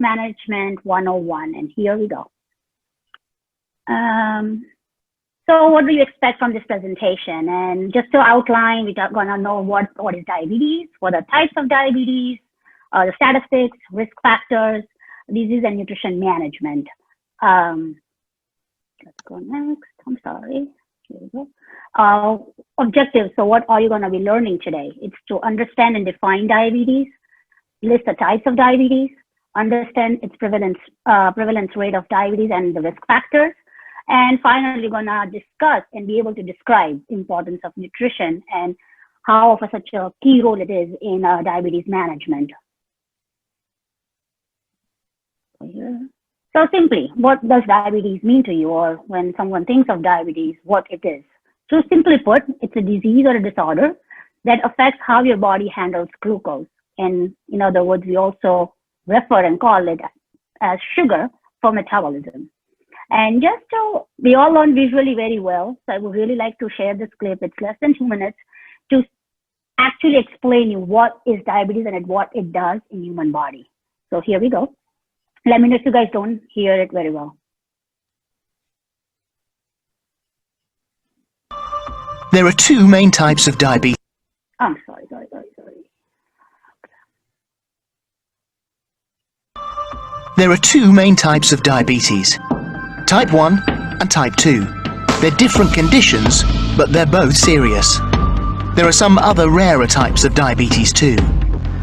Management 101, and here we go. So what do you expect from this presentation? And just to outline, we're gonna know what is diabetes, what are types of diabetes, the statistics, risk factors, disease and nutrition management. Let's go next. I'm sorry. Here we go. Objectives. So what are you going to be learning today? It's to understand and define diabetes, list the types of diabetes, understand its prevalence rate of diabetes and the risk factors, and finally, we're going to discuss and be able to describe the importance of nutrition and how of such a key role it is in diabetes management. So simply, what does diabetes mean to you, or when someone thinks of diabetes, what it is? So simply put, it's a disease or a disorder that affects how your body handles glucose. And in other words, we also refer and call it as sugar for metabolism. And just so we all learn visually very well, so I would really like to share this clip. It's less than 2 minutes to actually explain you what is diabetes and what it does in human body. So here we go. Let me know if you guys don't hear it very well. There are two main types of diabetes. I'm sorry. There are two main types of diabetes, type 1 and type 2. They're different conditions, but they're both serious. There are some other rarer types of diabetes too.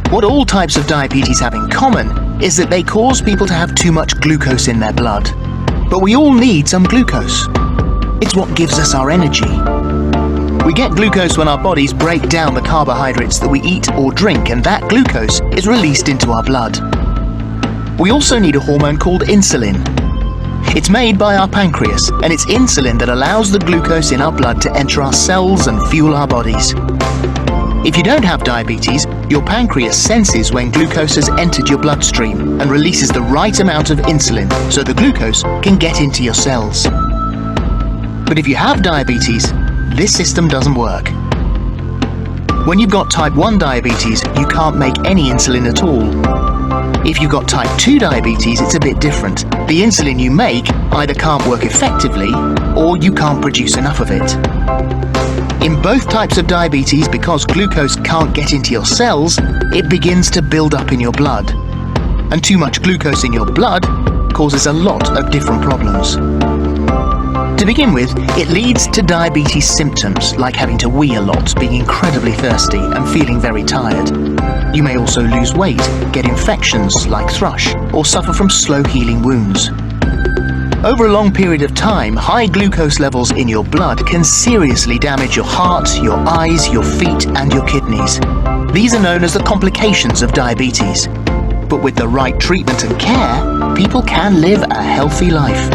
What all types of diabetes have in common is that they cause people to have too much glucose in their blood. But we all need some glucose. It's what gives us our energy. We get glucose when our bodies break down the carbohydrates that we eat or drink, and that glucose is released into our blood. We also need a hormone called insulin. It's made by our pancreas, and it's insulin that allows the glucose in our blood to enter our cells and fuel our bodies. If you don't have diabetes, your pancreas senses when glucose has entered your bloodstream and releases the right amount of insulin so the glucose can get into your cells. But if you have diabetes, this system doesn't work. When you've got type 1 diabetes, you can't make any insulin at all. If you've got type 2 diabetes, it's a bit different. The insulin you make either can't work effectively or you can't produce enough of it. In both types of diabetes, because glucose can't get into your cells, it begins to build up in your blood. And too much glucose in your blood causes a lot of different problems. To begin with, it leads to diabetes symptoms like having to wee a lot, being incredibly thirsty and feeling very tired. You may also lose weight, get infections like thrush, or suffer from slow healing wounds. Over a long period of time, high glucose levels in your blood can seriously damage your heart, your eyes, your feet, and your kidneys. These are known as the complications of diabetes. But with the right treatment and care, people can live a healthy life.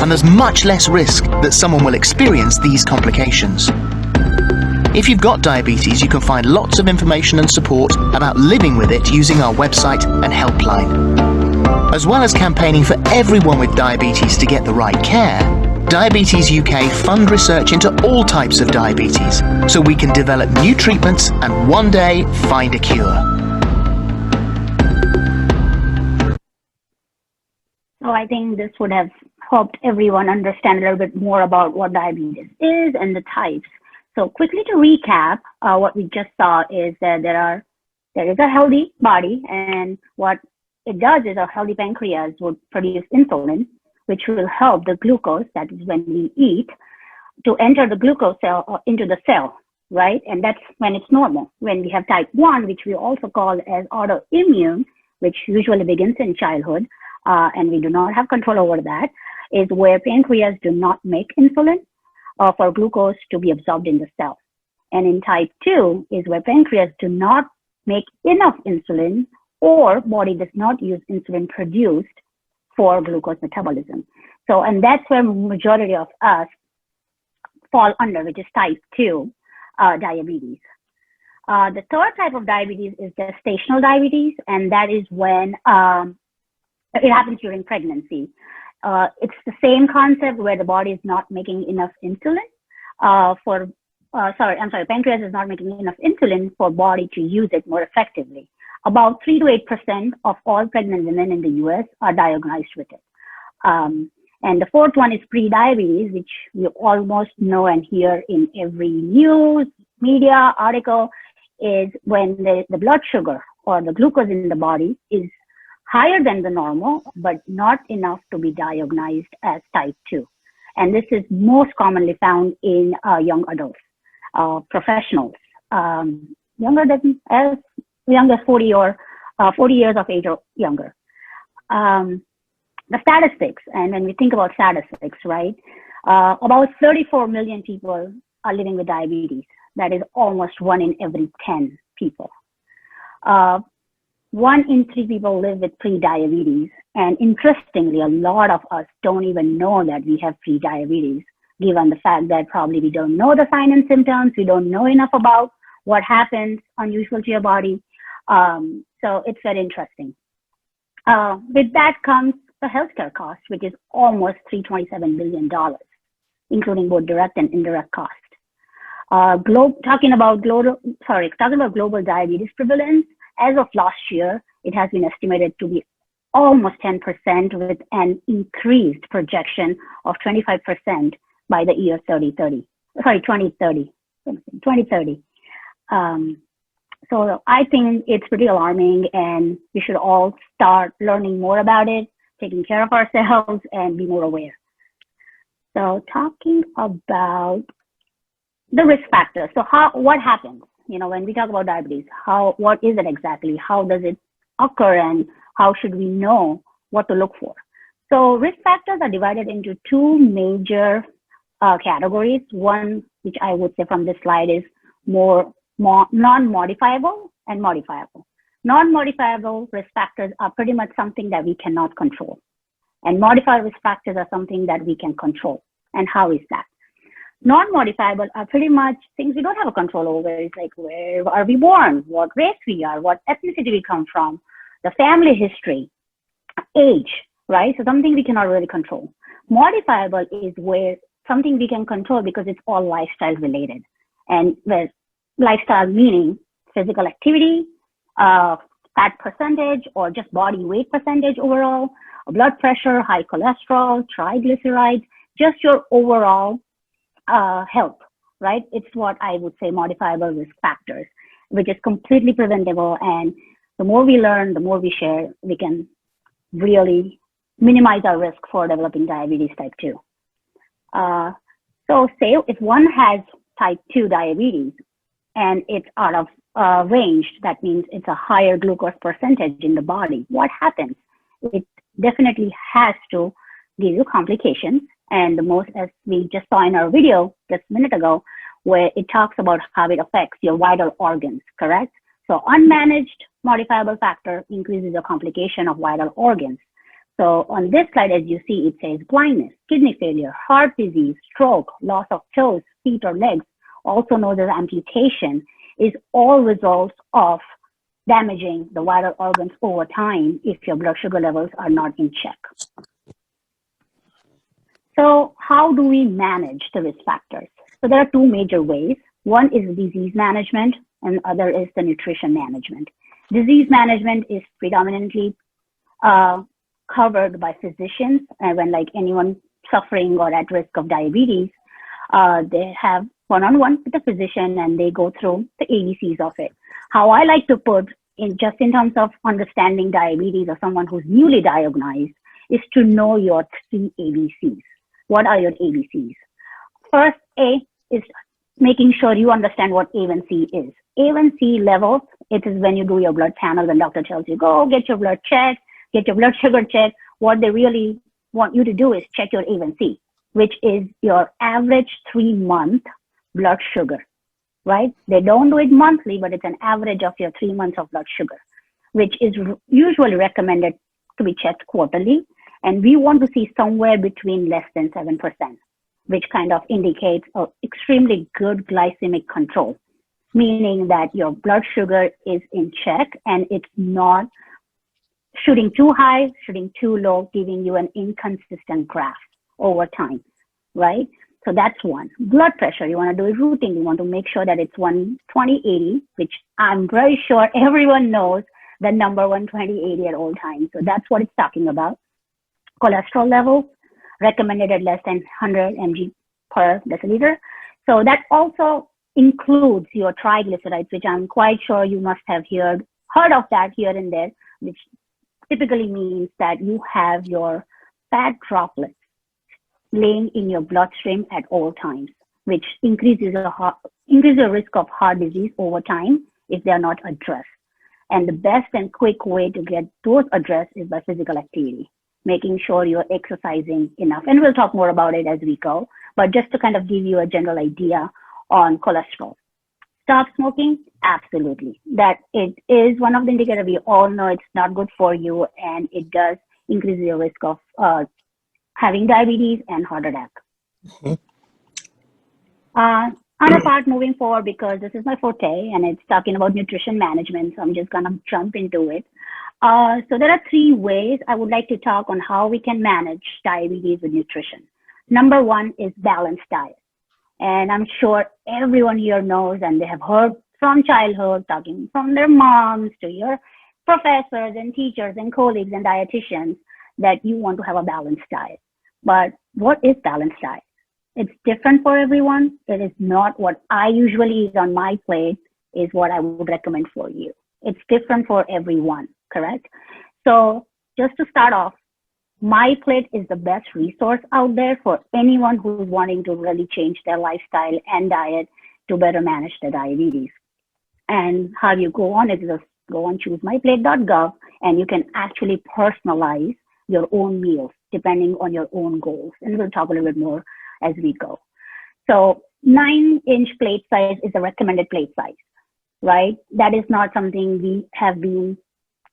And there's much less risk that someone will experience these complications. If you've got diabetes, you can find lots of information and support about living with it using our website and helpline. As well as campaigning for everyone with diabetes to get the right care, Diabetes UK fund research into all types of diabetes so we can develop new treatments and one day find a cure. So I think this would have helped everyone understand a little bit more about what diabetes is and the types. So quickly to recap, what we just saw is that there is a healthy body, and what it does is a healthy pancreas would produce insulin, which will help the glucose, that is when we eat, to enter the glucose cell or into the cell, right? And that's when it's normal. When we have type 1, which we also call as autoimmune, which usually begins in childhood, and we do not have control over that, is where pancreas do not make insulin for glucose to be absorbed in the cell. And in type 2 is where pancreas do not make enough insulin, or body does not use insulin produced for glucose metabolism. So, and that's where majority of us fall under, which is type 2 diabetes. The third type of diabetes is gestational diabetes, and that is when it happens during pregnancy. It's the same concept where the body is not making enough insulin pancreas is not making enough insulin for body to use it more effectively. about 3 to 8% of all pregnant women in the US are diagnosed with it. And the fourth one is pre-diabetes, which we almost know and hear in every news, media, article, is when the blood sugar or the glucose in the body is higher than the normal, but not enough to be diagnosed as type 2. And this is most commonly found in young adults, professionals, younger than as young as 40 or 40 years of age or younger. The statistics, and when we think about statistics, right, about 34 million people are living with diabetes. That is almost 1 in every 10 people. 1 in 3 people live with pre-diabetes. And interestingly, a lot of us don't even know that we have pre-diabetes, given the fact that probably we don't know the signs and symptoms. We don't know enough about what happens unusual to your body. So it's very interesting. With that comes the healthcare cost, which is almost $327 billion, including both direct and indirect cost. Talking about global diabetes prevalence, as of last year, it has been estimated to be almost 10%, with an increased projection of 25% by the year 2030. So I think it's pretty alarming, and we should all start learning more about it, taking care of ourselves, and be more aware. So talking about the risk factors. So what happens, when we talk about diabetes, what is it exactly? How does it occur, and how should we know what to look for? So risk factors are divided into 2 major categories. One, which I would say from this slide, is more non-modifiable and modifiable. Non-modifiable risk factors are pretty much something that we cannot control. And modifiable risk factors are something that we can control. And how is that? Non-modifiable are pretty much things we don't have a control over. It's like, where are we born? What race we are? What ethnicity we come from? The family history, age, right? So something we cannot really control. Modifiable is where something we can control because it's all lifestyle related. And with lifestyle meaning physical activity, fat percentage, or just body weight percentage overall, blood pressure, high cholesterol, triglycerides, just your overall health, right? It's what I would say modifiable risk factors, which is completely preventable. And the more we learn, the more we share, we can really minimize our risk for developing diabetes type 2. So say if one has type 2 diabetes and it's out of range, that means it's a higher glucose percentage in the body. What happens? It definitely has to give you complications. And the most, as we just saw in our video just a minute ago, where it talks about how it affects your vital organs, correct? So unmanaged modifiable factor increases the complication of vital organs. So on this slide, as you see, it says blindness, kidney failure, heart disease, stroke, loss of toes, feet or legs, also known as amputation, is all results of damaging the vital organs over time if your blood sugar levels are not in check. So how do we manage the risk factors? So there are 2 major ways. One is disease management, and the other is the nutrition management. Disease management is predominantly covered by physicians, and when like anyone suffering or at risk of diabetes, they have one-on-one with the physician and they go through the ABCs of it. How I like to put in terms of understanding diabetes or someone who's newly diagnosed is to know your 3 ABCs. What are your ABCs? First, A is making sure you understand what A1C is. A1C levels, it is when you do your blood panel, when doctor tells you, go get your blood checked, get your blood sugar checked. What they really want you to do is check your A1C, which is your average 3-month blood sugar, right? They don't do it monthly, but it's an average of your 3 months of blood sugar, which is usually recommended to be checked quarterly. And we want to see somewhere between less than 7%, which kind of indicates an extremely good glycemic control, meaning that your blood sugar is in check and it's not shooting too high, shooting too low, giving you an inconsistent graph over time, right? So that's one. Blood pressure, you want to do it routine. You want to make sure that it's 120/80, which I'm very sure everyone knows the number 120/80 at all times. So that's what it's talking about. Cholesterol levels recommended at less than 100 mg per deciliter. So that also includes your triglycerides, which I'm quite sure you must have heard of that here and there, which typically means that you have your fat droplets laying in your bloodstream at all times, which increases the risk of heart disease over time if they are not addressed. And the best and quick way to get those addressed is by physical activity, making sure you're exercising enough. And we'll talk more about it as we go, but just to kind of give you a general idea on cholesterol. Stop smoking? Absolutely. That it is one of the indicators. We all know it's not good for you, and it does increase your risk of having diabetes and heart attack. Other part moving forward, because this is my forte and it's talking about nutrition management, so I'm just gonna jump into it. So there are 3 ways I would like to talk on how we can manage diabetes with nutrition. Number 1 is balanced diet. And I'm sure everyone here knows, and they have heard from childhood, talking from their moms to your professors and teachers and colleagues and dietitians, that you want to have a balanced diet. But what is balanced diet? It's different for everyone. It is not what I usually eat on my plate is what I would recommend for you. It's different for everyone, correct? So just to start off, My Plate is the best resource out there for anyone who's wanting to really change their lifestyle and diet to better manage their diabetes. And how you go on is just go on choosemyplate.gov, and you can actually personalize your own meals depending on your own goals. And we'll talk a little bit more as we go. So 9-inch plate size is the recommended plate size, right? That is not something we have been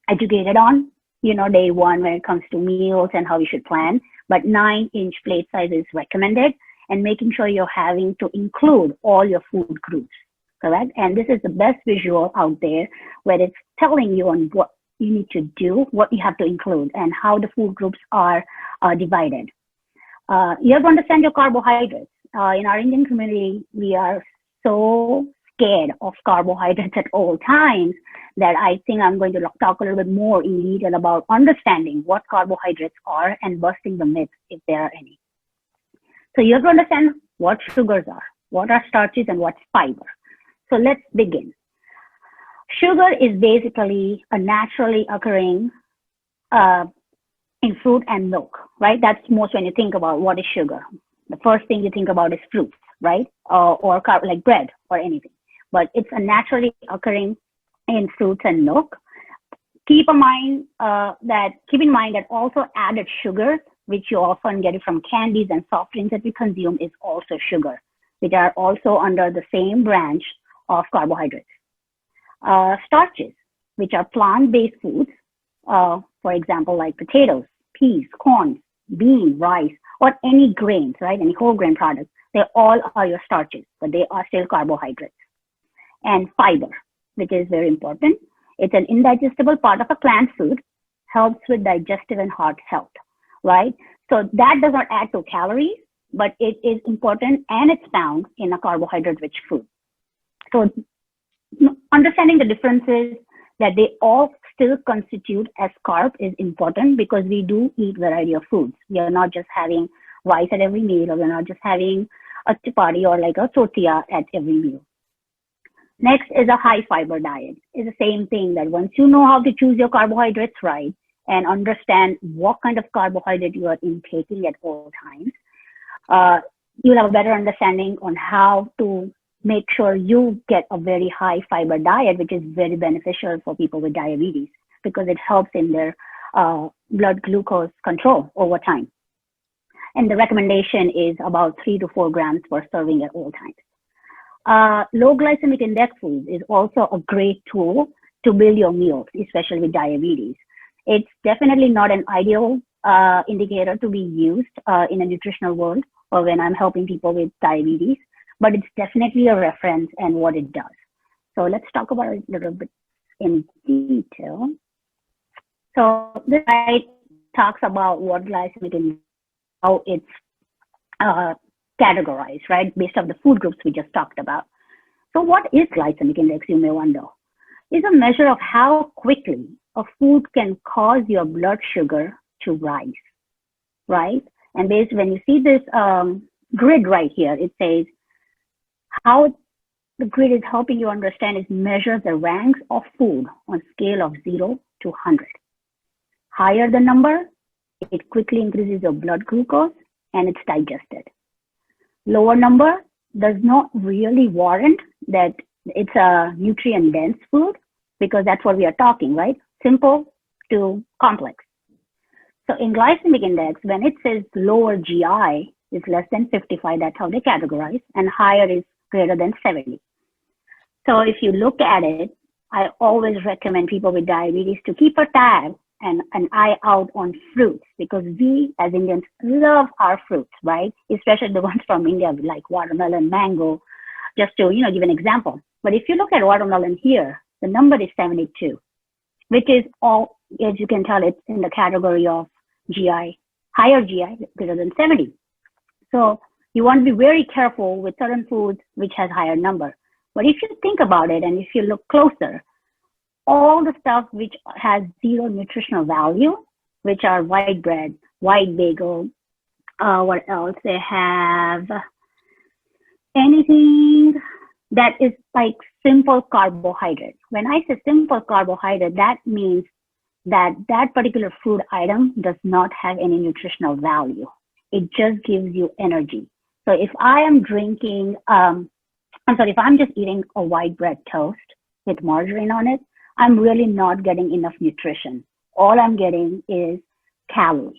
educated on, day one when it comes to meals and how we should plan. But 9-inch plate size is recommended, and making sure you're having to include all your food groups, correct? And this is the best visual out there where it's telling you on what you need to do, what you have to include, and how the food groups are divided. You have to understand your carbohydrates. In our Indian community, we are so scared of carbohydrates at all times that I think I'm going to talk a little bit more in detail about understanding what carbohydrates are and busting the myths if there are any. So you have to understand what sugars are, what are starches, and what's fiber. So let's begin. Sugar is basically a naturally occurring in fruit and milk, right? That's most when you think about what is sugar. The first thing you think about is fruits, right? Or like bread or anything. But it's a naturally occurring in fruits and milk. Keep in mind that also added sugars, which you often get it from candies and soft drinks that we consume, is also sugar, which are also under the same branch of carbohydrates. Starches, which are plant-based foods, for example, like potatoes, peas, corn, beans, rice, or any grains, right? Any whole grain products, they all are your starches, but they are still carbohydrates. And fiber, which is very important. It's an indigestible part of a plant food, helps with digestive and heart health, right? So that does not add to calories, but it is important, and it's found in a carbohydrate-rich food. So understanding the differences that they all still constitute as carb is important, because we do eat variety of foods. We are not just having rice at every meal, or we're not just having a chapati or like a tortilla at every meal. Next is a high fiber diet. It's the same thing, that once you know how to choose your carbohydrates right and understand what kind of carbohydrate you are intaking at all times, you'll have a better understanding on how to make sure you get a very high fiber diet, which is very beneficial for people with diabetes, because it helps in their blood glucose control over time. And the recommendation is about 3 to 4 grams per serving at all times. Low glycemic index foods is also a great tool to build your meals, especially with diabetes. It's definitely not an ideal indicator to be used in a nutritional world or when I'm helping people with diabetes, but it's definitely a reference and what it does. So let's talk about it a little bit in detail. So this slide talks about what glycemic index, how it's categorized, right, based on the food groups we just talked about. So what is glycemic index, you may wonder? is a measure of how quickly a food can cause your blood sugar to rise, right? And based when you see this grid right here, it says how the grid is helping you understand is measure the ranks of food on scale of 0 to 100. Higher the number, it quickly increases your blood glucose and it's digested. Lower number does not really warrant that it's a nutrient dense food because that's what we are talking, right? Simple to complex. So in glycemic index, when it says lower GI is less than 55, that's how they categorize, and higher is greater than 70. So if you look at it, I always recommend people with diabetes to keep a tab and an eye out on fruits because we as Indians love our fruits, right? Especially the ones from India like watermelon, mango, just to give an example. But if you look at watermelon here, the number is 72, which is all, as you can tell, it's in the category of GI, higher GI greater than 70. So you want to be very careful with certain foods which has higher number. But if you think about it and if you look closer, all the stuff which has zero nutritional value, which are white bread, white bagel, what else? They have anything that is like simple carbohydrate. When I say simple carbohydrate, that means that that particular food item does not have any nutritional value. It just gives you energy. So if I am drinking, if I'm just eating a white bread toast with margarine on it, I'm really not getting enough nutrition. All I'm getting is calories.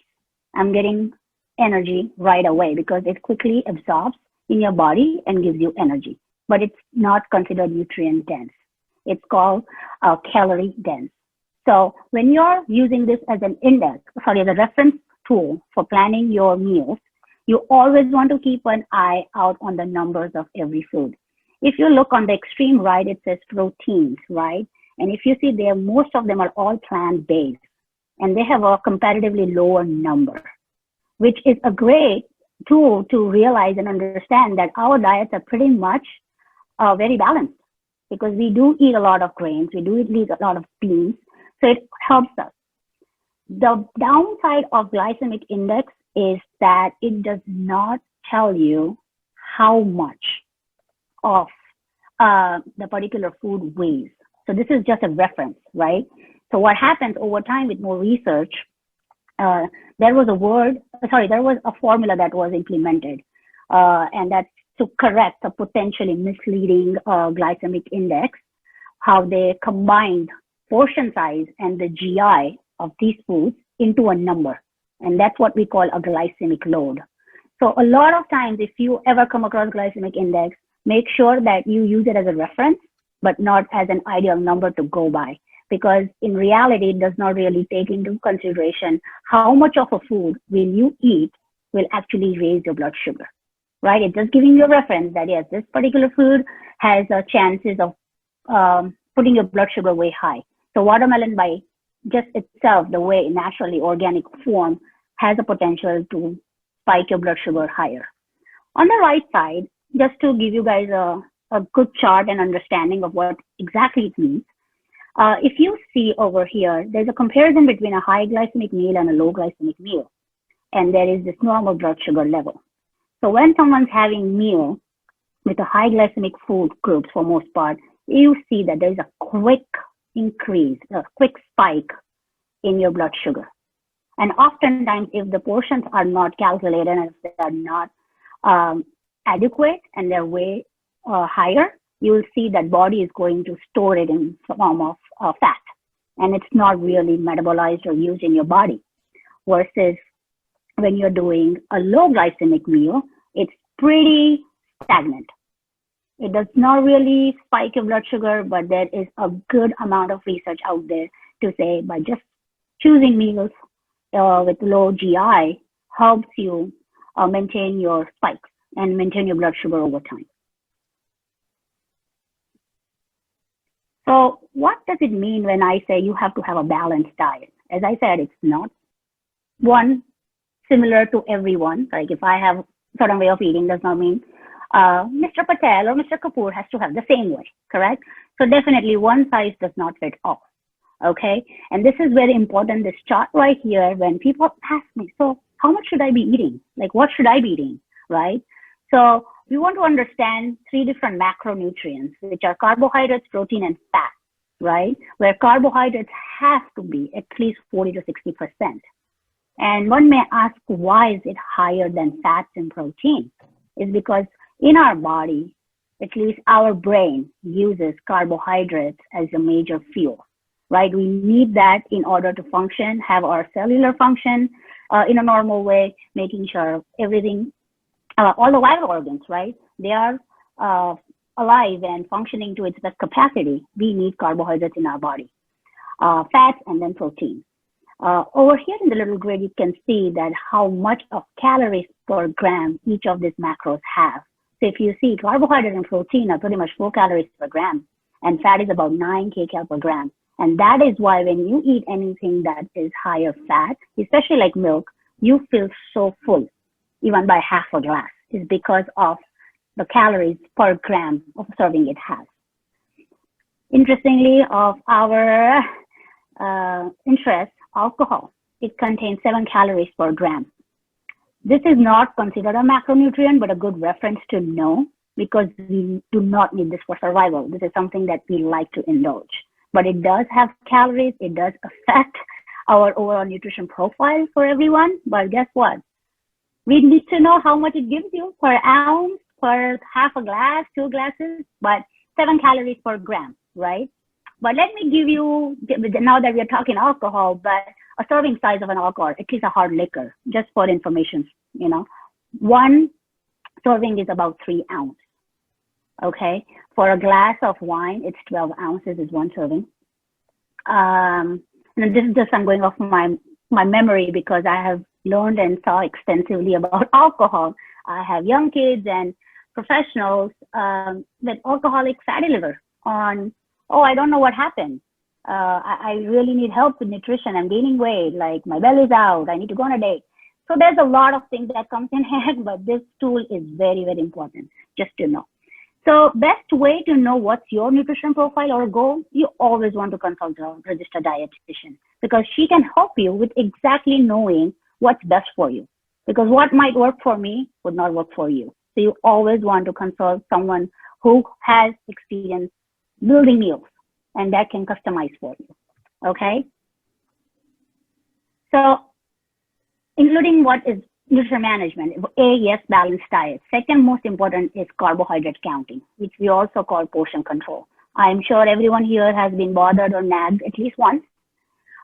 I'm getting energy right away because it quickly absorbs in your body and gives you energy. But it's not considered nutrient dense. It's called calorie dense. So when you're using this as an as a reference tool for planning your meals, you always want to keep an eye out on the numbers of every food. If you look on the extreme right, it says proteins, right? And if you see there, most of them are all plant-based and they have a comparatively lower number, which is a great tool to realize and understand that our diets are pretty much very balanced because we do eat a lot of grains, we do eat a lot of beans, so it helps us. The downside of glycemic index is that it does not tell you how much of the particular food weighs. So this is just a reference, right? So what happens over time with more research, there was a formula that was implemented, and that's to correct a potentially misleading glycemic index, how they combined portion size and the GI of these foods into a number. And that's what we call a glycemic load. So a lot of times, if you ever come across glycemic index, make sure that you use it as a reference, but not as an ideal number to go by. Because in reality, it does not really take into consideration how much of a food will you eat will actually raise your blood sugar, right? It's just giving you a reference that yes, this particular food has chances of putting your blood sugar way high. So watermelon by just itself, the way naturally organic form has a potential to spike your blood sugar higher. On the right side, just to give you guys a good chart and understanding of what exactly it means, if you see over here, there's a comparison between a high glycemic meal and a low glycemic meal. And there is this normal blood sugar level. So when someone's having meal with a high glycemic food groups for most part, you see that there's a quick increase, a quick spike in your blood sugar. And oftentimes, if the portions are not calculated and if they are not adequate and they're way higher, you will see that body is going to store it in form of fat, and it's not really metabolized or used in your body. Versus when you're doing a low glycemic meal, it's pretty stagnant. It does not really spike your blood sugar, but there is a good amount of research out there to say by just choosing meals with low GI helps you maintain your spikes and maintain your blood sugar over time. So what does it mean when I say you have to have a balanced diet? As I said, it's not one similar to everyone. Like if I have a certain way of eating does not mean Mr. Patel or Mr. Kapoor has to have the same way, correct? So definitely one size does not fit all. Okay, and this is very important. This chart right here, when people ask me, so how much should I be eating? Like, what should I be eating, right? So we want to understand three different macronutrients, which are carbohydrates, protein, and fat, right? Where carbohydrates have to be at least 40 to 60%. And one may ask, why is it higher than fats and protein? It's because in our body, at least our brain uses carbohydrates as a major fuel, right? We need that in order to function, have our cellular function in a normal way, making sure everything, all the vital organs, right? They are alive and functioning to its best capacity. We need carbohydrates in our body, fats and then protein. Over here in the little grid, you can see that how much of calories per gram each of these macros have. So if you see carbohydrate and protein are pretty much 4 calories per gram, and fat is about 9 kcal per gram. And that is why when you eat anything that is higher fat, especially like milk, you feel so full, even by half a glass. It's because of the calories per gram of serving it has. Interestingly, of our interest, alcohol, it contains 7 calories per gram. This is not considered a macronutrient, but a good reference to know, because we do not need this for survival. This is something that we like to indulge. But it does have calories. It does affect our overall nutrition profile for everyone. But guess what? We need to know how much it gives you per ounce, per half a glass, 2 glasses, but 7 calories per gram, right? But let me give you, now that we're talking alcohol, but a serving size of an alcohol, at least a hard liquor, just for information, you know. One serving is about 3 ounces, okay? For a glass of wine, it's 12 ounces is one serving. And this is just, I'm going off my memory because I have learned and saw extensively about alcohol. I have young kids and professionals with alcoholic fatty liver on, oh, I don't know what happened. I really need help with nutrition. I'm gaining weight, like my belly's out. I need to go on a date. So there's a lot of things that comes in hand, but this tool is very, very important just to know. So best way to know what's your nutrition profile or goal, you always want to consult a registered dietitian, because she can help you with exactly knowing what's best for you. Because what might work for me would not work for you. So you always want to consult someone who has experience building meals, and that can customize for you, okay? So including what is nutrition management, yes, balanced diet. Second most important is carbohydrate counting, which we also call portion control. I'm sure everyone here has been bothered or nagged at least once,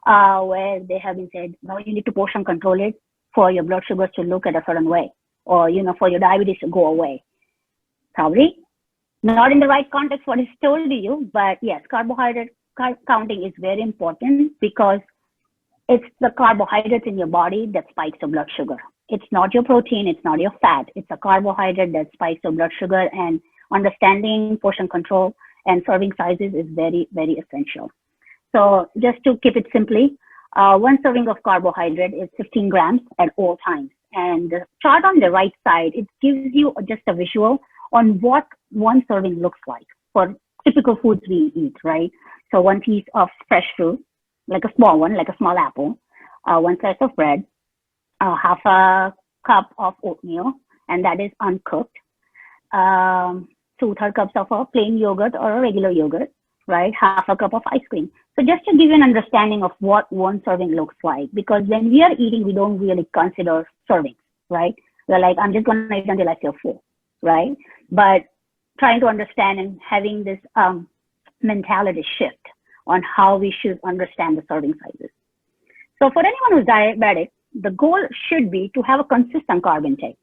where they have been said, no, you need to portion control it for your blood sugars to look at a certain way, or, you know, for your diabetes to go away. Probably not in the right context what is told to you, but yes, carbohydrate counting is very important because it's the carbohydrates in your body that spikes your blood sugar. It's not your protein, it's not your fat. It's a carbohydrate that spikes your blood sugar, and understanding portion control and serving sizes is very, very essential. So just to keep it simply, one serving of carbohydrate is 15 grams at all times. And the chart on the right side, it gives you just a visual on what one serving looks like for typical foods we eat, right? So one piece of fresh fruit, like a small one, like a small apple, one slice of bread, half a cup of oatmeal, and that is uncooked, 2/3 cups of a plain yogurt or a regular yogurt, right? Half a cup of ice cream. So just to give you an understanding of what one serving looks like, because when we are eating, we don't really consider servings, right? We're like, I'm just going to eat until I feel full, right? But trying to understand and having this mentality shift on how we should understand the serving sizes. So for anyone who's diabetic, the goal should be to have a consistent carb intake.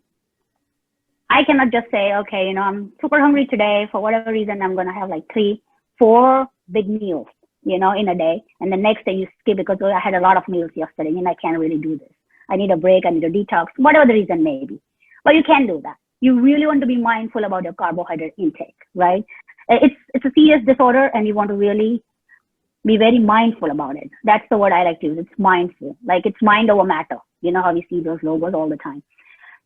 I cannot just say, okay, you know, I'm super hungry today. For whatever reason, I'm going to have like 3-4 big meals, you know, in a day. And the next day you skip because I had a lot of meals yesterday and I can't really do this. I need a break. I need a detox, whatever the reason may be. But you can do that. You really want to be mindful about your carbohydrate intake, right? It's a serious disorder and you want to really be very mindful about it. That's the word I like to use. It's mindful. Like it's mind over matter. You know how we see those logos all the time.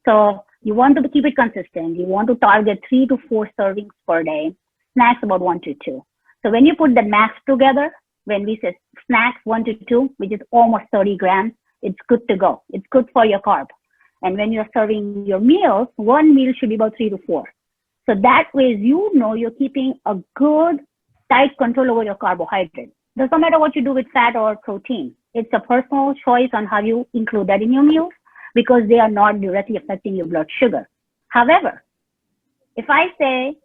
So you want to keep it consistent. You want to target 3 to 4 servings per day, snacks about 1 to 2. So when you put the math together, when we say snacks 1 to 2, which is almost 30 grams, it's good to go. It's good for your carb. And when you're serving your meals, one meal should be about 3 to 4. So that way, you know, you're keeping a good, tight control over your carbohydrates. Doesn't matter what you do with fat or protein. It's a personal choice on how you include that in your meals because they are not directly affecting your blood sugar. However, if I say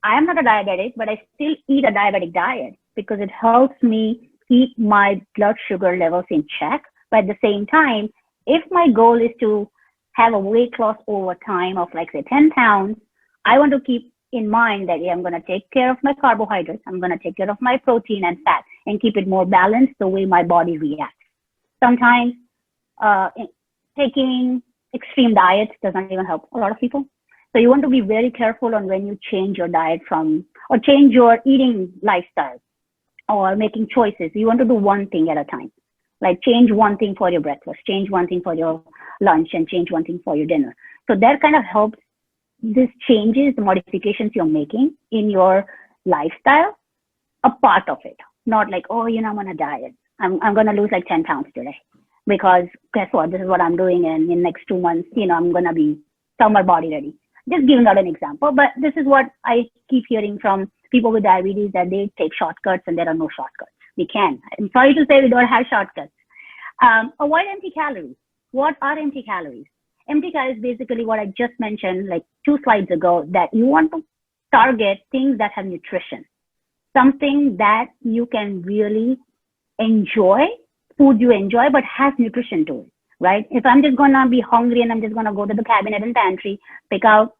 I am not a diabetic, but I still eat a diabetic diet because it helps me keep my blood sugar levels in check. But at the same time, if my goal is to have a weight loss over time of like say 10 pounds, I want to keep in mind that I'm going to take care of my carbohydrates. I'm going to take care of my protein and fat and keep it more balanced the way my body reacts. Sometimes taking extreme diets doesn't even help a lot of people. So you want to be very careful on when you change your diet or change your eating lifestyle or making choices. You want to do one thing at a time. Like change one thing for your breakfast, change one thing for your lunch, and change one thing for your dinner. So that kind of helps. This changes the modifications you're making in your lifestyle, a part of it. Not like, oh, I'm on a diet. I'm going to lose like 10 pounds today because guess what? This is what I'm doing. And in the next 2 months, I'm going to be summer body ready. Just giving out an example. But this is what I keep hearing from people with diabetes, that they take shortcuts, and there are no shortcuts. We can. I'm sorry to say we don't have shortcuts. Avoid empty calories. What are empty calories? Empty calories is basically what I just mentioned like 2 slides ago, that you want to target things that have nutrition, something that you can really enjoy, food you enjoy, but has nutrition to it, right? If I'm just going to be hungry and I'm just going to go to the cabinet and pantry, pick out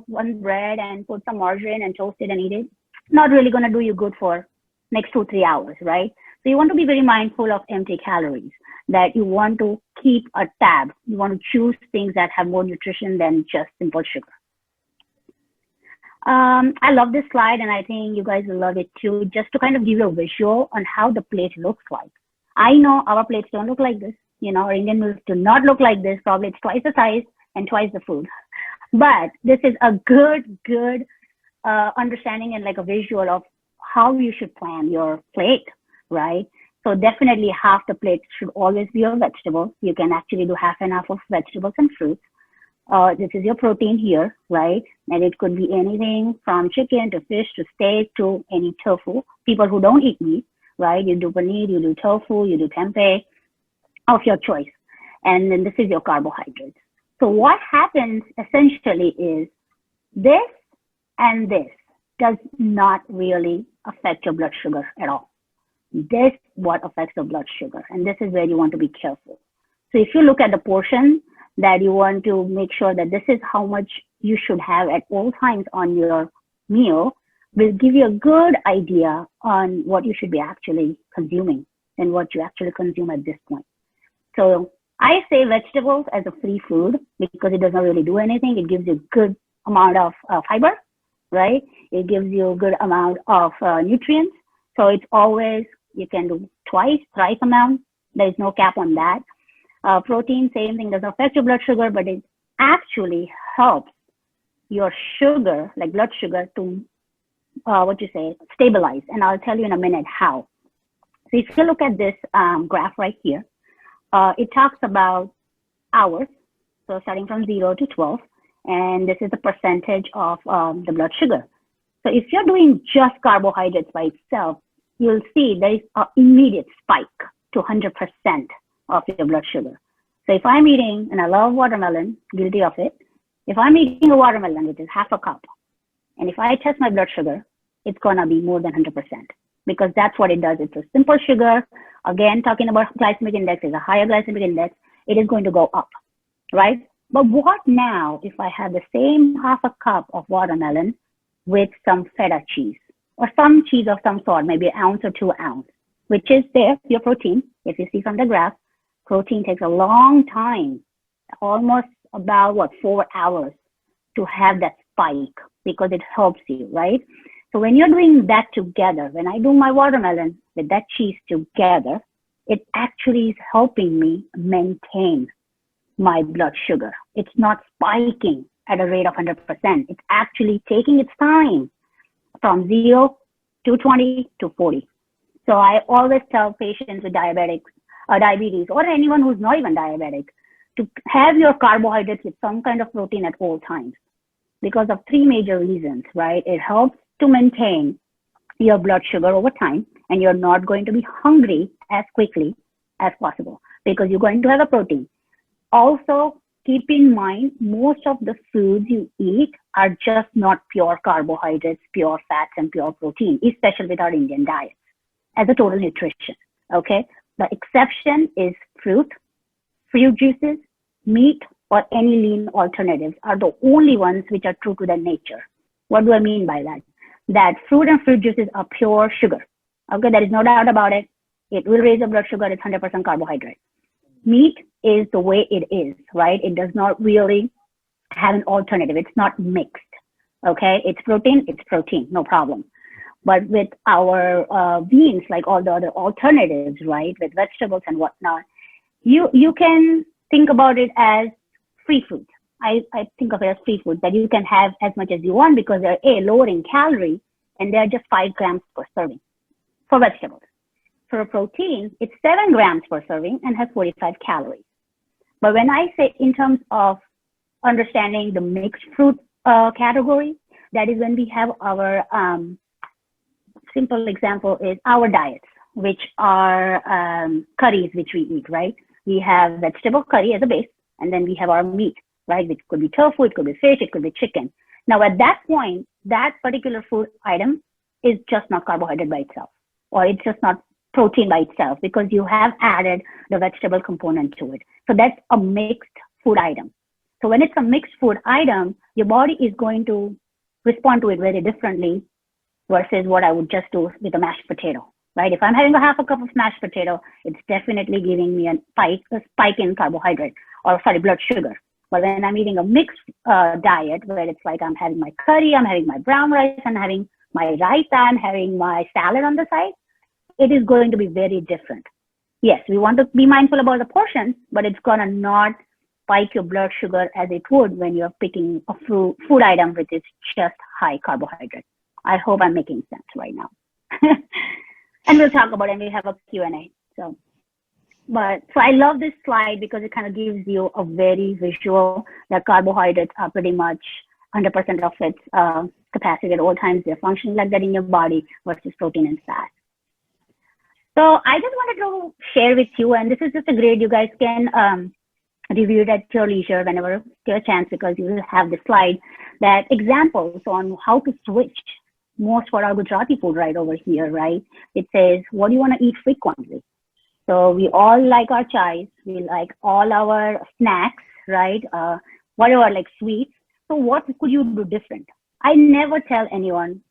one bread and put some margarine and toast it and eat it, not really going to do you good for next 2-3 hours, right? So you want to be very mindful of empty calories, that you want to keep a tab. You want to choose things that have more nutrition than just simple sugar. I love this slide, and I think you guys will love it too, just to kind of give you a visual on how the plate looks like. I know our plates don't look like this. Our Indian meals do not look like this. Probably it's twice the size and twice the food. But this is a good understanding and like a visual of how you should plan your plate, right? So definitely half the plate should always be of vegetables. You can actually do half and half of vegetables and fruits. This is your protein here, right? And it could be anything from chicken to fish to steak to any tofu. People who don't eat meat, right? You do paneer, you do tofu, you do tempeh, of your choice. And then this is your carbohydrates. So what happens essentially is this and this does not really affect your blood sugar at all. This is what affects your blood sugar. And this is where you want to be careful. So if you look at the portion that you want to make sure that this is how much you should have at all times on your meal, will give you a good idea on what you should be actually consuming and what you actually consume at this point. So I say vegetables as a free food because it doesn't really do anything. It gives you a good amount of fiber, right? It gives you a good amount of nutrients. So it's always, you can do twice, thrice amount. There is no cap on that. Protein, same thing, doesn't affect your blood sugar, but it actually helps your sugar, like blood sugar, to stabilize. And I'll tell you in a minute how. So if you look at this graph right here, it talks about hours, so starting from 0 to 12, and this is the percentage of the blood sugar. So if you're doing just carbohydrates by itself, you'll see there is an immediate spike to 100% of your blood sugar. So if I'm eating, and I love watermelon, guilty of it, if I'm eating a watermelon, which is half a cup, and if I test my blood sugar, it's gonna be more than 100%, because that's what it does. It's a simple sugar. Again, talking about glycemic index, is a higher glycemic index, it is going to go up, right? But what now if I have the same half a cup of watermelon with some feta cheese or some cheese of some sort, maybe an ounce or 2 ounces, which is there, your protein. If you see from the graph, protein takes a long time, almost about 4 hours to have that spike because it helps you, right? So when you're doing that together, when I do my watermelon with that cheese together, it actually is helping me maintain my blood sugar. It's not spiking at a rate of 100%. It's actually taking its time from 0 to 20 to 40. So I always tell patients with diabetes, or anyone who's not even diabetic, to have your carbohydrates with some kind of protein at all times, because of three major reasons, right? It helps to maintain your blood sugar over time, and you're not going to be hungry as quickly as possible because you're going to have a protein. Also, keep in mind, most of the foods you eat are just not pure carbohydrates, pure fats, and pure protein, especially with our Indian diet as a total nutrition, okay? The exception is fruit juices, meat, or any lean alternatives are the only ones which are true to their nature. What do I mean by that? That fruit and fruit juices are pure sugar. Okay, there is no doubt about it. It will raise your blood sugar. It's 100% carbohydrate. Meat is the way it is, right? It does not really have an alternative. It's not mixed. Okay, it's protein, no problem. But with our beans, like all the other alternatives, right, with vegetables and whatnot, you can think about it as free food. I think of it as free food that you can have as much as you want because they're lower in calorie and they're just 5 grams per serving for vegetables. For a protein, it's 7 grams per serving and has 45 calories. But when I say in terms of understanding the mixed fruit category, that is when we have our simple example is our diets, which are curries which we eat, right? We have vegetable curry as a base, and then we have our meat, right? Which could be tofu, it could be fish, it could be chicken. Now, at that point, that particular food item is just not carbohydrate by itself, or it's just not protein by itself because you have added the vegetable component to it. So that's a mixed food item. So when it's a mixed food item, your body is going to respond to it very differently versus what I would just do with a mashed potato, right? If I'm having a half a cup of mashed potato, it's definitely giving me a spike in carbohydrate, or sorry, blood sugar. But when I'm eating a mixed diet, where it's like I'm having my curry, I'm having my brown rice, I'm having my raita, I'm having my salad on the side, it is going to be very different. Yes, we want to be mindful about the portions, but it's gonna not spike your blood sugar as it would when you're picking a food item which is just high carbohydrate. I hope I'm making sense right now. And we'll talk about it and we have a Q&A. So I love this slide because it kind of gives you a very visual that carbohydrates are pretty much 100% of its capacity at all times. They're functioning like that in your body versus protein and fat. So I just wanted to share with you, and this is just a grade you guys can review it at your leisure whenever you get a chance, because you will have the slide that examples on how to switch most for our Gujarati food right over here, right? It says, what do you want to eat frequently? So we all like our chais, we like all our snacks, right? Whatever, like sweets. So what could you do different? I never tell anyone,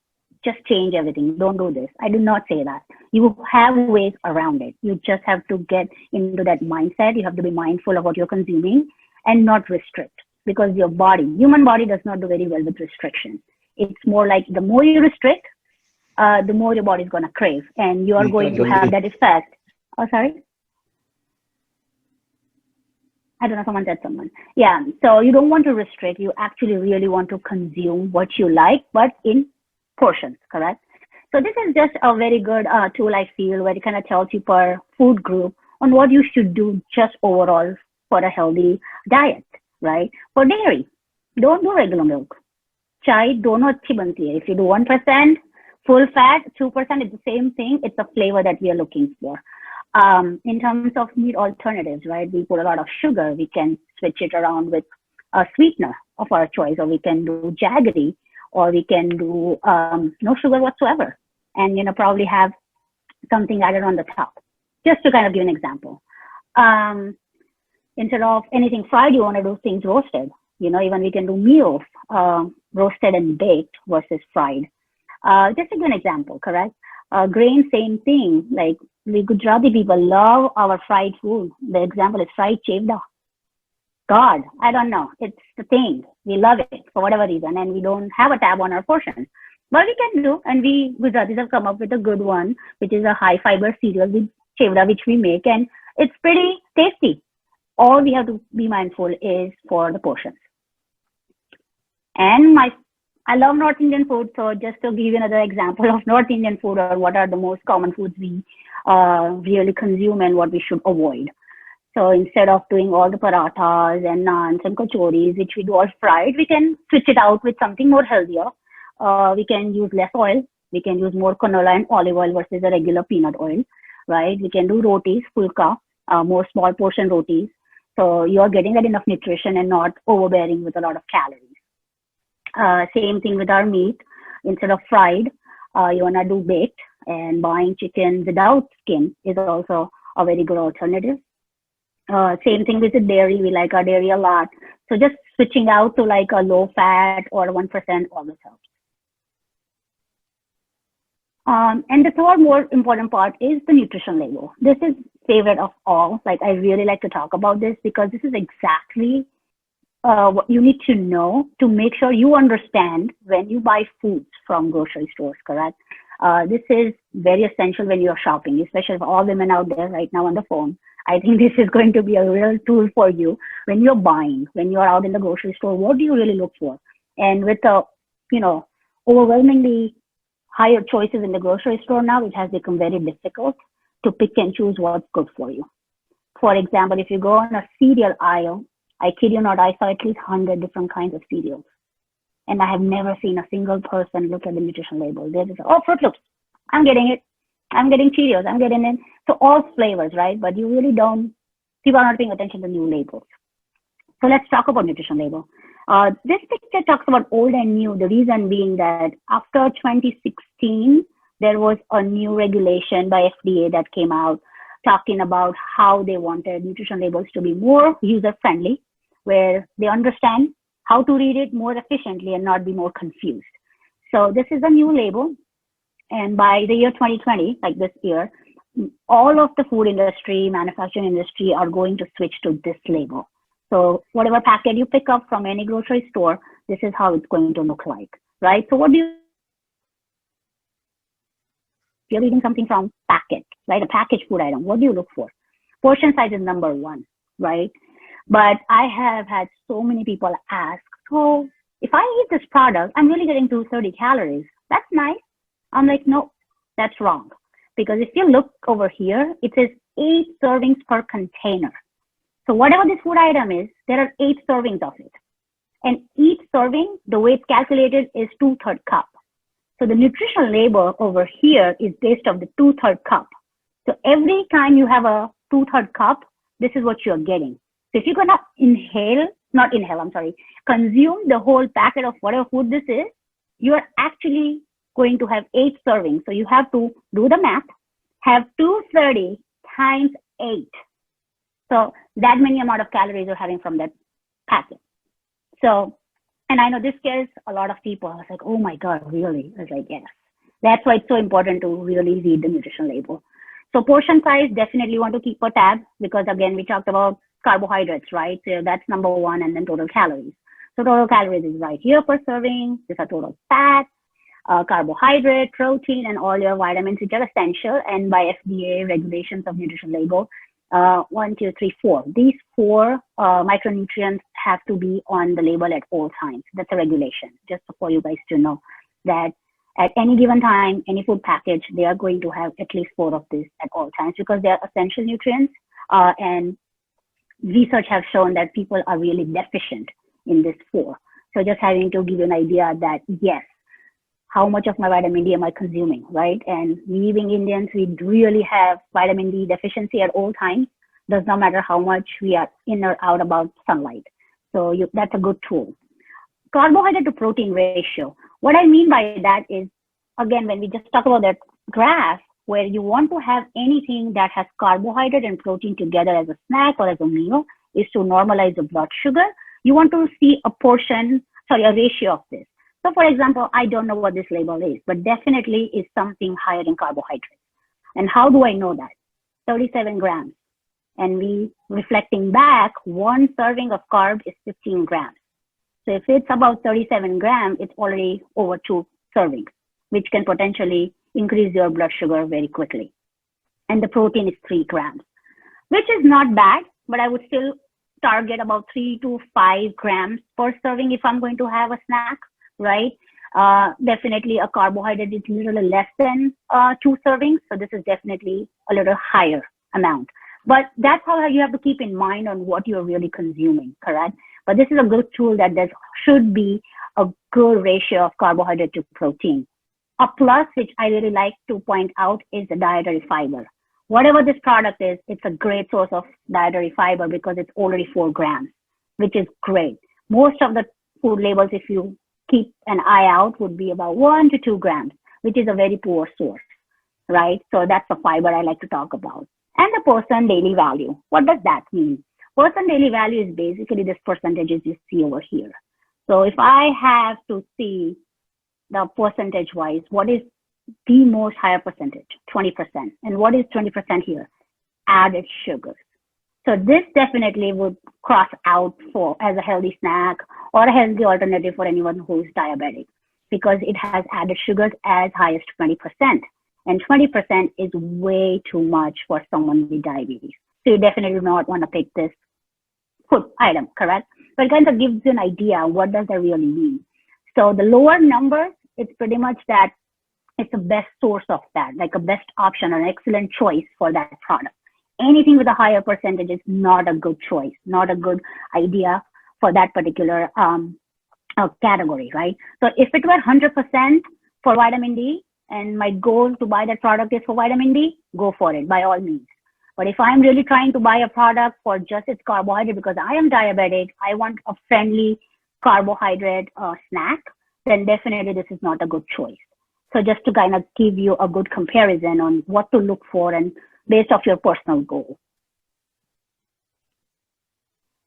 just change everything. Don't do this. I do not say that. You have ways around it. You just have to get into that mindset. You have to be mindful of what you're consuming and not restrict, because your body, human body does not do very well with restriction. It's more like the more you restrict, the more your body is going to crave, and you are going to have that effect. Oh, sorry. I don't know, someone said someone. Yeah, so you don't want to restrict. You actually really want to consume what you like, but in portions, correct? So this is just a very good tool, I feel, where it kind of tells you per food group on what you should do just overall for a healthy diet, right? For dairy, don't do regular milk. Chai dono achhi banti hai. If you do 1% full fat, 2%, it's the same thing. It's the flavor that we are looking for. In terms of meat alternatives, right? We put a lot of sugar. We can switch it around with a sweetener of our choice, or we can do jaggery, or we can do no sugar whatsoever, and probably have something added on the top, just to kind of give an example. Instead of anything fried, you want to do things roasted. Even we can do meals roasted and baked versus fried. Just to give an example, correct? Grain, same thing. Like we Gujarati people love our fried food. The example is fried chevda. God, I don't know. It's the thing. We love it for whatever reason, and we don't have a tab on our portions. But we can do, and we Gujaratis have come up with a good one, which is a high fiber cereal with chevda, which we make, and it's pretty tasty. all we have to be mindful is for the portions. And I love North Indian food, so just to give you another example of North Indian food, or what are the most common foods we really consume and what we should avoid. So instead of doing all the parathas and naans and kachoris, which we do all fried, we can switch it out with something more healthier. We can use less oil. We can use more canola and olive oil versus a regular peanut oil, right? We can do rotis, pulka, more small portion rotis. So you're getting that enough nutrition and not overbearing with a lot of calories. Same thing with our meat. Instead of fried, you want to do baked, and buying chicken without skin is also a very good alternative. Same thing with the dairy. We like our dairy a lot. So just switching out to like a low fat or 1% always helps. And the third more important part is the nutrition label. This is favorite of all. Like, I really like to talk about this because this is exactly what you need to know to make sure you understand when you buy foods from grocery stores, correct? This is very essential when you're shopping, especially for all women out there right now on the phone. I think this is going to be a real tool for you when you're buying, when you're out in the grocery store. What do you really look for? And with the, overwhelmingly higher choices in the grocery store now, it has become very difficult to pick and choose what's good for you. For example, if you go on a cereal aisle, I kid you not, I saw at least 100 different kinds of cereals. And I have never seen a single person look at the nutrition label. They're just, oh, Fruit Loops, I'm getting it. I'm getting Cheerios, I'm getting it. So all flavors, right? But you really don't, people are not paying attention to new labels. So let's talk about nutrition label. This picture talks about old and new, the reason being that after 2016, there was a new regulation by FDA that came out talking about how they wanted nutrition labels to be more user-friendly, where they understand how to read it more efficiently and not be more confused. So this is a new label. And by the year 2020, like this year, all of the food industry, manufacturing industry are going to switch to this label. So whatever packet you pick up from any grocery store, this is how it's going to look like, right? So what do you, if you're eating something from packet, right? A packaged food item, what do you look for? Portion size is number one, right? But I have had so many people ask, so if I eat this product, I'm really getting 230 calories. That's nice. I'm like, no, that's wrong. Because if you look over here, it says 8 servings per container. So whatever this food item is, there are 8 servings of it. And each serving, the way it's calculated is 2/3 cup. So the nutritional label over here is based on the 2/3 cup. So every time you have a 2/3 cup, this is what you're getting. So if you're gonna consume the whole packet of whatever food this is, you're actually going to have 8 servings. So you have to do the math, have 230 times 8. So that many amount of calories you're having from that packet. So, and I know this scares a lot of people. I was like, oh my God, really? I was like, yes. That's why it's so important to really read the nutrition label. So portion size, definitely want to keep a tab because again, we talked about carbohydrates, right? So that's number one, and then total calories. So total calories is right here per serving. These are total fat, carbohydrate, protein, and all your vitamins, which are essential. And by FDA regulations of nutrition label, 1, 2, 3, 4. These 4 micronutrients have to be on the label at all times. That's a regulation, just for you guys to know that at any given time, any food package, they are going to have at least 4 of these at all times because they are essential nutrients. And research has shown that people are really deficient in this 4. So just having to give you an idea that, yes, how much of my vitamin D am I consuming, right? And we being Indians, we really have vitamin D deficiency at all times. Does not matter how much we are in or out about sunlight. So that's a good tool. Carbohydrate to protein ratio. What I mean by that is, again, when we just talk about that graph, where you want to have anything that has carbohydrate and protein together as a snack or as a meal, is to normalize the blood sugar. You want to see a ratio of this. So for example, I don't know what this label is, but definitely is something higher in carbohydrates. And how do I know that? 37 grams. And reflecting back, 1 serving of carb is 15 grams. So if it's about 37 grams, it's already over 2 servings, which can potentially increase your blood sugar very quickly. And the protein is 3 grams, which is not bad, but I would still target about 3 to 5 grams per serving if I'm going to have a snack, right? Definitely a carbohydrate is a little less than 2 servings. So this is definitely a little higher amount. But that's how you have to keep in mind on what you're really consuming, correct? But this is a good tool that there should be a good ratio of carbohydrate to protein. A plus, which I really like to point out, is the dietary fiber. Whatever this product is, it's a great source of dietary fiber because it's already 4 grams, which is great. Most of the food labels, if you keep an eye out, would be about 1 to 2 grams, which is a very poor source, right? So that's the fiber I like to talk about. And the percent daily value. What does that mean? Percent daily value is basically this percentages you see over here. So if I have to see the percentage wise, what is the most higher percentage? 20%. And what is 20% here? Added sugars. So this definitely would cross out for as a healthy snack or a healthy alternative for anyone who's diabetic, because it has added sugars as high as 20%. And 20% is way too much for someone with diabetes. So you definitely do not want to pick this food item, correct? But it kind of gives you an idea what does that really mean. So the lower numbers, it's pretty much that it's the best source of that, like a best option or an excellent choice for that product. Anything with a higher percentage is not a good choice, not a good idea for that particular category, right? So if it were 100% for vitamin D, and my goal to buy that product is for vitamin D, go for it by all means. But if I'm really trying to buy a product for just its carbohydrate because I am diabetic, I want a friendly carbohydrate snack, then definitely this is not a good choice. So just to kind of give you a good comparison on what to look for and based off your personal goal.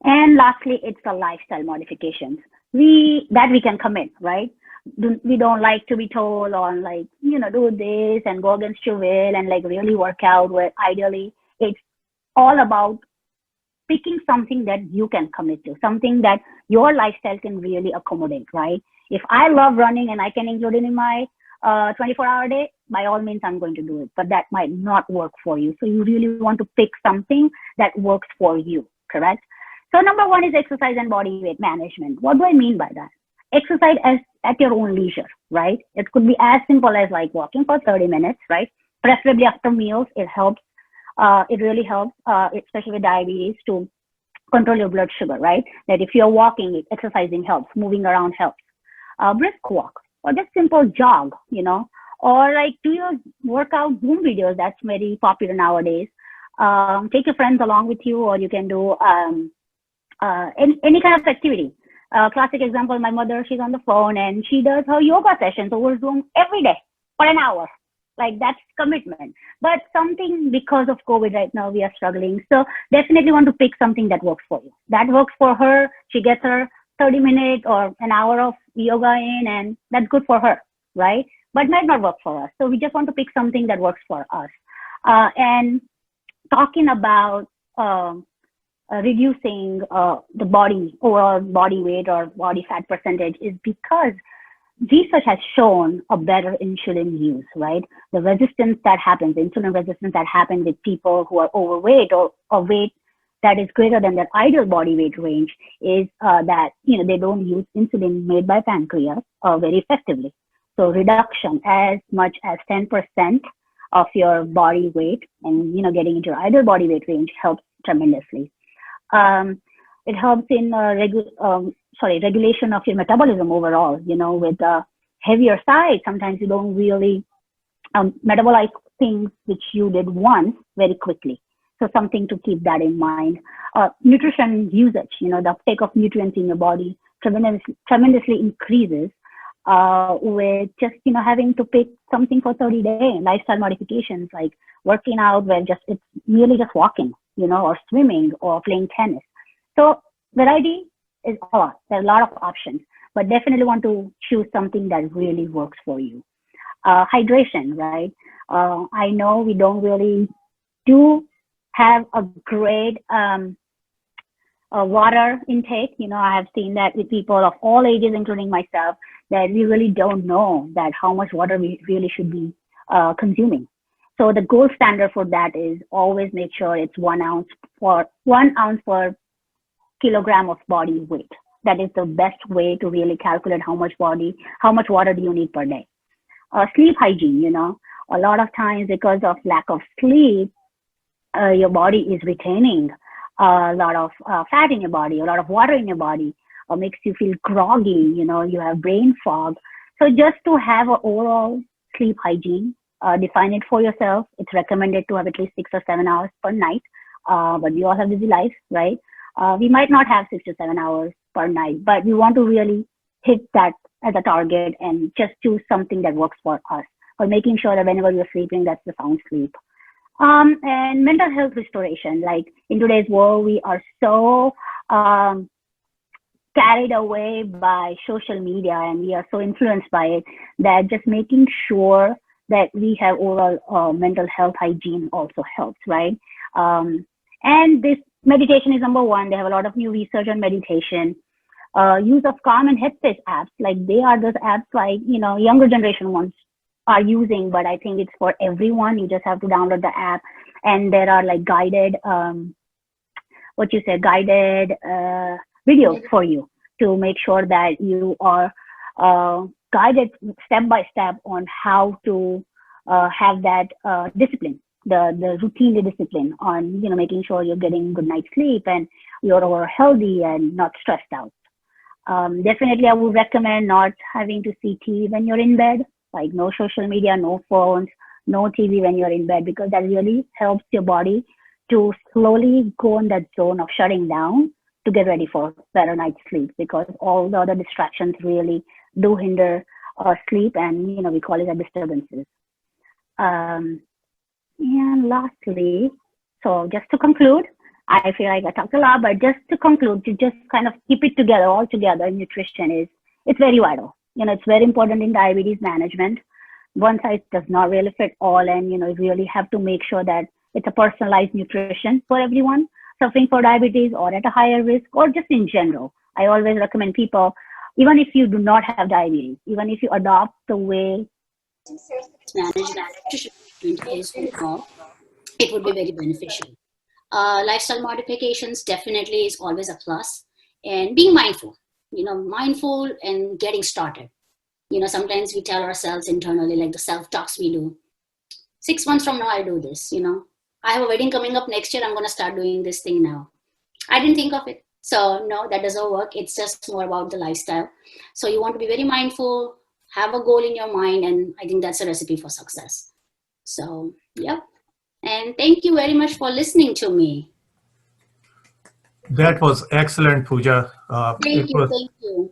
And lastly, it's the lifestyle modifications that we can commit, right? We don't like to be told on like, do this and go against your will and like really work out, where ideally it's all about picking something that you can commit to, something that your lifestyle can really accommodate, right? If I love running and I can include it in my 24-hour day, by all means, I'm going to do it, but that might not work for you. So you really want to pick something that works for you, correct? So number one is exercise and body weight management. What do I mean by that? Exercise at your own leisure, right? It could be as simple as like walking for 30 minutes, right? Preferably after meals. It helps. It really helps, especially with diabetes, to control your blood sugar, right? That if you're walking, exercising helps, moving around helps. Brisk walk or just simple jog, or like do your workout Zoom videos. That's very popular nowadays. Take your friends along with you, or you can do any kind of activity. Classic example, my mother, she's on the phone and she does her yoga sessions over Zoom every day for an hour. Like that's commitment. But something, because of COVID right now, we are struggling. So definitely want to pick something that works for you. That works for her. She gets her 30-minute or an hour of yoga in, and that's good for her, right? But might not work for us. So we just want to pick something that works for us. And talking about reducing the overall body weight or body fat percentage is because research has shown a better insulin use, right? The resistance that happens, insulin resistance that happens with people who are overweight or weight that is greater than their ideal body weight range is that, they don't use insulin made by pancreas very effectively. So reduction as much as 10% of your body weight and, getting into your ideal body weight range helps tremendously. It helps in regulation of your metabolism overall, with the heavier side. Sometimes you don't really metabolize things which you did once very quickly. So something to keep that in mind. Nutrition usage, the uptake of nutrients in your body tremendously increases with just, having to pick something for 30-day lifestyle modifications like working out where it's merely just walking, or swimming or playing tennis. So variety is a lot. There are a lot of options, but definitely want to choose something that really works for you. Hydration, right? I know we don't really do have a great water intake. I have seen that with people of all ages, including myself, that we really don't know that how much water we really should be consuming. So the gold standard for that is always make sure it's 1 ounce per kilogram of body weight. That is the best way to really calculate how much water do you need per day. Sleep hygiene, a lot of times because of lack of sleep, your body is retaining a lot of fat in your body, a lot of water in your body, or makes you feel groggy, you have brain fog. So just to have an overall sleep hygiene, define it for yourself. It's recommended to have at least 6 or 7 hours per night, but we all have busy lives, right? We might not have 6 to 7 hours per night, but we want to really hit that as a target and just choose something that works for us, or making sure that whenever you're sleeping, that's the sound sleep. And mental health restoration. Like in today's world, we are so carried away by social media and we are so influenced by it that just making sure that we have overall mental health hygiene also helps, right? And this meditation is number one. They have a lot of new research on meditation. Use of Calm and Headspace apps, like they are those apps like, younger generation ones are using, but I think it's for everyone. You just have to download the app, and there are like guided, guided videos for you to make sure that you are guided step by step on how to have that discipline, the routine, the discipline on, making sure you're getting good night's sleep and you're healthy and not stressed out. Definitely, I would recommend not having to see TV when you're in bed, like no social media, no phones, no TV when you're in bed, because that really helps your body to slowly go in that zone of shutting down to get ready for better night's sleep, because all the other distractions really do hinder sleep, and we call it as disturbances. And lastly, so just to conclude, I feel like I talked a lot, but just to conclude, to just kind of keep it together, all together, nutrition it's very vital. It's very important in diabetes management. One size does not really fit all, and you really have to make sure that it's a personalized nutrition for everyone suffering for diabetes or at a higher risk, or just in general. I always recommend people, even if you do not have diabetes, even if you adopt the way management is overall, it would be very beneficial. Lifestyle modifications definitely is always a plus, and being mindful, mindful and getting started. Sometimes we tell ourselves internally, like the self-talks we do, 6 months from now, I'll do this, I have a wedding coming up next year, I'm going to start doing this thing now. I didn't think of it. So no, that doesn't work. It's just more about the lifestyle. So you want to be very mindful, have a goal in your mind, and I think that's a recipe for success. So, yep. And thank you very much for listening to me. That was excellent, Pooja. Thank you.